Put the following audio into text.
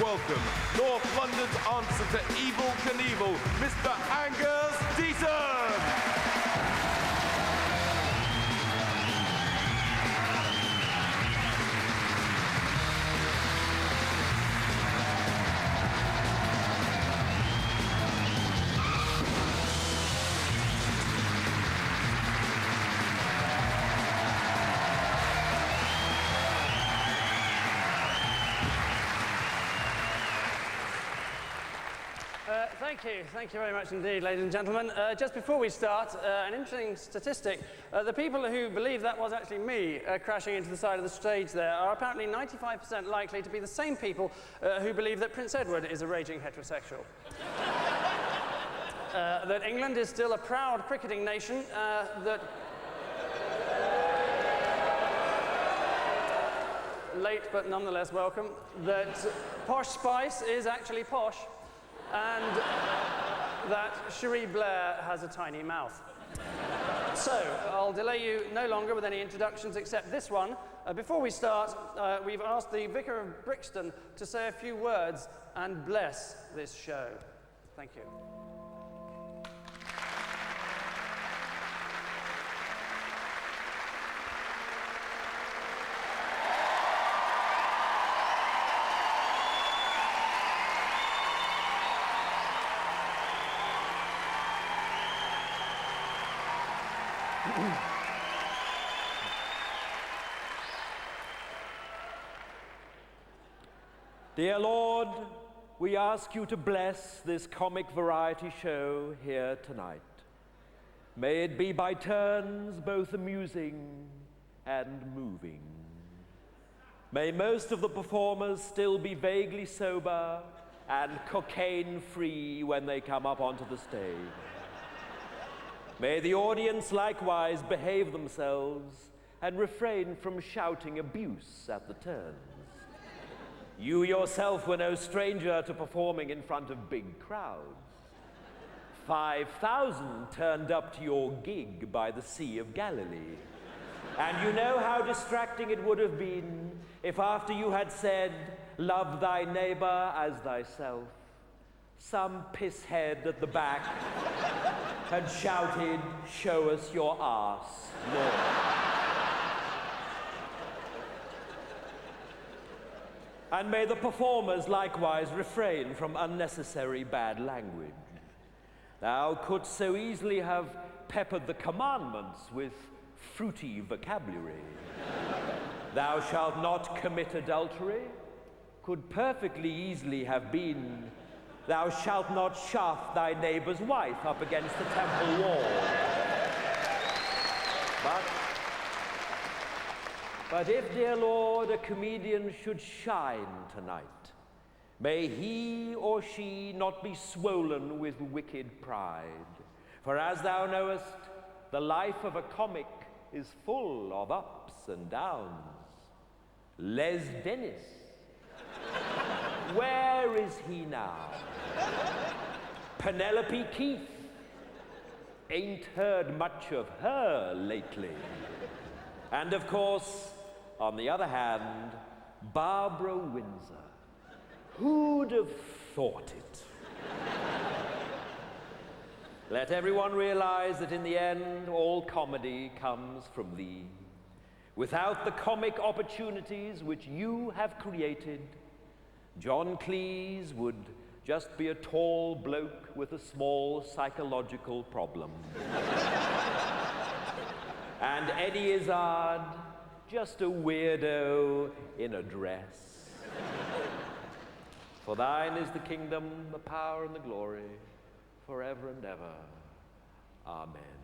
welcome North London's answer to Evel Knievel, Mr. Angus Deaton. Thank you very much indeed, ladies and gentlemen. Just before we start, an interesting statistic. The people who believe that was actually me crashing into the side of the stage there are apparently 95% likely to be the same people who believe that Prince Edward is a raging heterosexual. That England is still a proud cricketing nation, that... late but nonetheless welcome, that Posh Spice is actually posh, and that Cherie Blair has a tiny mouth. So, I'll delay you no longer with any introductions except this one. Before we start, we've asked the Vicar of Brixton to say a few words and bless this show. Thank you. Dear Lord, we ask you to bless this comic variety show here tonight. May it be by turns both amusing and moving. May most of the performers still be vaguely sober and cocaine-free when they come up onto the stage. May the audience likewise behave themselves and refrain from shouting abuse at the turns. You yourself were no stranger to performing in front of big crowds. 5,000 turned up to your gig by the Sea of Galilee. And you know how distracting it would have been if after you had said, "Love thy neighbor as thyself," some pisshead at the back had shouted, "Show us your arse, Lord." And may the performers likewise refrain from unnecessary bad language. Thou couldst so easily have peppered the commandments with fruity vocabulary. "Thou shalt not commit adultery" could perfectly easily have been, "Thou shalt not shaft thy neighbor's wife up against the temple wall." But if, dear Lord, a comedian should shine tonight, may he or she not be swollen with wicked pride. For as thou knowest, the life of a comic is full of ups and downs. Les Dennis, where is he now? Penelope Keith, ain't heard much of her lately. And of course, on the other hand, Barbara Windsor. Who'd have thought it? Let everyone realize that in the end, all comedy comes from thee. Without the comic opportunities which you have created, John Cleese would just be a tall bloke with a small psychological problem. And Eddie Izzard, just a weirdo in a dress. For thine is the kingdom, the power, and the glory, forever and ever. Amen.